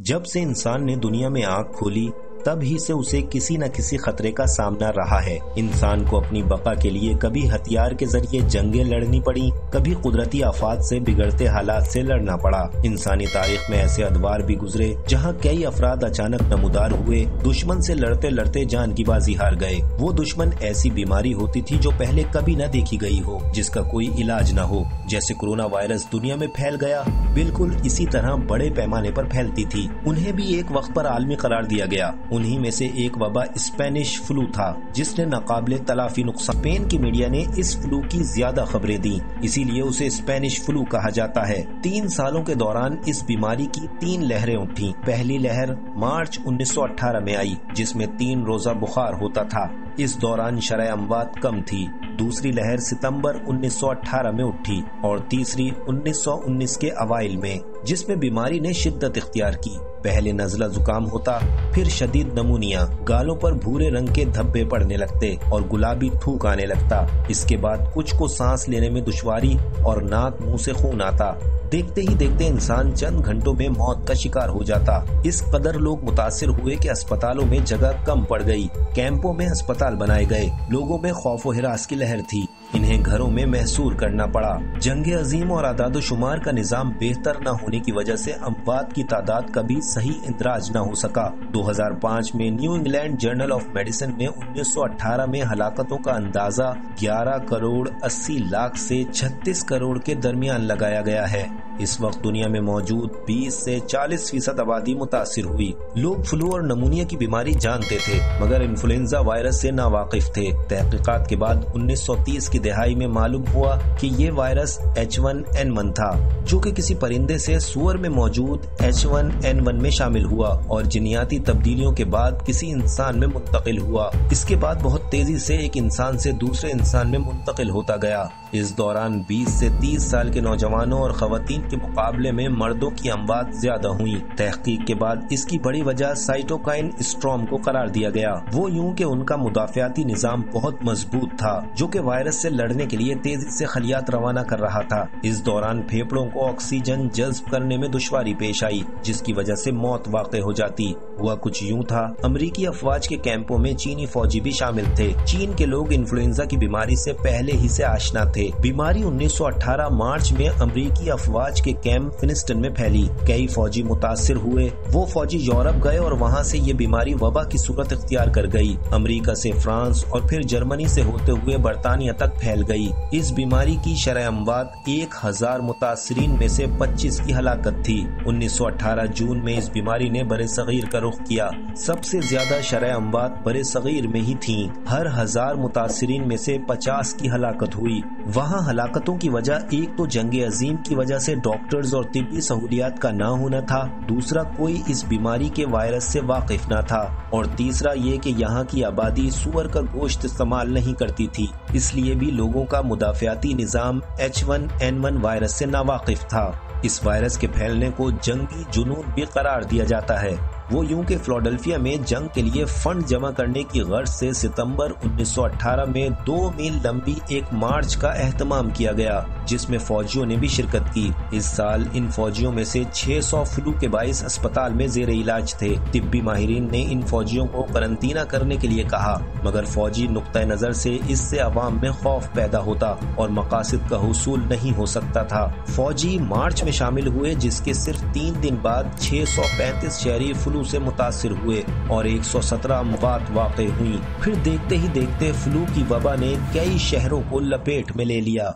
جب سے انسان نے دنیا میں آنکھ کھولی تب ہی سے اسے کسی نہ کسی خطرے کا سامنا رہا ہے۔ انسان کو اپنی بقا کے لیے کبھی ہتھیار کے ذریعے جنگیں لڑنی پڑی، کبھی قدرتی آفات سے بگڑتے حالات سے لڑنا پڑا۔ انسانی تاریخ میں ایسے ادوار بھی گزرے جہاں کئی افراد اچانک نمودار ہوئے، دشمن سے لڑتے لڑتے جان کی بازی ہار گئے۔ وہ دشمن ایسی بیماری ہوتی تھی جو پہلے کبھی نہ دیکھی گئی ہو، جس کا کوئی علاج نہ ہو۔ جیسے کورونا وائرس دنیا میں پھیل گیا، بالکل اسی طرح بڑے پیمانے پر پھیلتی تھی۔ انہیں بھی ایک وقت پر عالمی قرار دیا گیا۔ انہی میں سے ایک وبا اسپینش فلو تھا، جس نے ناقابل تلافی نقصان۔ اسپین کی میڈیا نے اس فلو کی زیادہ خبریں دیں، اسی لیے اسے اسپینش فلو کہا جاتا ہے۔ 3 سالوں کے دوران اس بیماری کی 3 لہریں اٹھیں۔ پہلی لہر مارچ 1918 میں آئی، جس میں 3 روزہ بخار ہوتا تھا۔ اس دوران شرح اموات کم تھی۔ دوسری لہر ستمبر 1918 میں اٹھی اور تیسری 1919 کے اوائل میں، جس میں بیماری نے شدت اختیار کی۔ پہلے نزلہ زکام ہوتا، پھر شدید نمونیا، گالوں پر بھورے رنگ کے دھبے پڑنے لگتے اور گلابی تھوک آنے لگتا۔ اس کے بعد کچھ کو سانس لینے میں دشواری اور ناک منہ سے خون آتا۔ دیکھتے ہی دیکھتے انسان چند گھنٹوں میں موت کا شکار ہو جاتا۔ اس قدر لوگ متاثر ہوئے کہ اسپتالوں میں جگہ کم پڑ گئی، کیمپوں میں اسپتال بنائے گئے، لوگوں میں خوف و ہراس کی لہر تھی، انہیں گھروں میں محصور کرنا پڑا۔ جنگ عظیم اور اعداد و شمار کا نظام بہتر نہ ہونے کی وجہ سے اموات کی تعداد کا بھی صحیح اندراج نہ ہو سکا۔ 2005 میں New England Journal of Medicine میں 1918 میں ہلاکتوں کا اندازہ 11 کروڑ 80 لاکھ سے 36 کروڑ کے درمیان لگایا گیا ہے۔ اس وقت دنیا میں موجود 20 سے 40% آبادی متاثر ہوئی۔ لوگ فلو اور نمونیا کی بیماری جانتے تھے، مگر انفلوئنزا وائرس سے ناواقف تھے۔ تحقیقات کے بعد 1930 کی دہائی میں معلوم ہوا کہ یہ وائرس H1N1 تھا، جو کہ کسی پرندے سے سور میں موجود H1N1 میں شامل ہوا اور جینیاتی تبدیلیوں کے بعد کسی انسان میں منتقل ہوا۔ اس کے بعد بہت تیزی سے ایک انسان سے دوسرے انسان میں منتقل ہوتا گیا۔ اس دوران 20 سے 30 سال کے نوجوانوں اور خواتین کے مقابلے میں مردوں کی اموات زیادہ ہوئیں۔ تحقیق کے بعد اس کی بڑی وجہ سائٹوکائن اسٹارم کو قرار دیا گیا۔ وہ یوں کہ ان کا مدافعاتی نظام بہت مضبوط تھا، جو کہ وائرس سے لڑنے کے لیے تیزی سے خلیات روانہ کر رہا تھا۔ اس دوران پھیپھڑوں کو آکسیجن جذب کرنے میں دشواری پیش آئی، جس کی وجہ سے موت واقع ہو جاتی۔ ہوا کچھ یوں تھا، امریکی افواج کے کیمپوں میں چینی فوجی بھی شامل تھے۔ چین کے لوگ انفلوئنزا کی بیماری سے پہلے ہی سے آشنا تھے۔ بیماری 1918 مارچ میں امریکی افواج کے کیمپ فنسٹن میں پھیلی۔ کئی فوجی متاثر ہوئے۔ وہ فوجی یورپ گئے اور وہاں سے یہ بیماری وبا کی صورت اختیار کر گئی۔ امریکہ سے فرانس اور پھر جرمنی سے ہوتے ہوئے برطانیہ تک پھیل گئی۔ اس بیماری کی شرح اموات 1000 متاثرین میں سے 25 کی ہلاکت تھی۔ 1918 جون میں اس بیماری نے برِ صغیر کا رخ کیا۔ سب سے زیادہ شرح اموات برِ صغیر میں ہی تھیں۔ ہر 1000 متاثرین میں سے 50 کی ہلاکت ہوئی۔ وہاں ہلاکتوں کی وجہ ایک تو جنگ عظیم کی وجہ سے ڈاکٹرز اور طبی سہولیات کا نہ ہونا تھا، دوسرا کوئی اس بیماری کے وائرس سے واقف نہ تھا، اور تیسرا یہ کہ یہاں کی آبادی سور کا گوشت استعمال نہیں کرتی تھی، اس لیے بھی لوگوں کا مدافعاتی نظام H1N1 وائرس سے ناواقف تھا۔ اس وائرس کے پھیلنے کو جنگی جنون بھی قرار دیا جاتا ہے۔ وہ یوں کہ فلاڈلفیا میں جنگ کے لیے فنڈ جمع کرنے کی غرض سے ستمبر 1918 میں 2 میل لمبی ایک مارچ کا اہتمام کیا گیا، جس میں فوجیوں نے بھی شرکت کی۔ اس سال ان فوجیوں میں سے 600 فلو کے باعث اسپتال میں زیر علاج تھے۔ طبی ماہرین نے ان فوجیوں کو قرنطینہ کرنے کے لیے کہا، مگر فوجی نقطہ نظر سے اس سے عوام میں خوف پیدا ہوتا اور مقاصد کا حصول نہیں ہو سکتا تھا۔ فوجی مارچ میں شامل ہوئے، جس کے صرف 3 دن بعد 635 شہری فلو سے متاثر ہوئے اور 117 اموات واقع ہوئیں۔ پھر دیکھتے ہی دیکھتے فلو کی وبا نے کئی شہروں کو لپیٹ میں لے لیا۔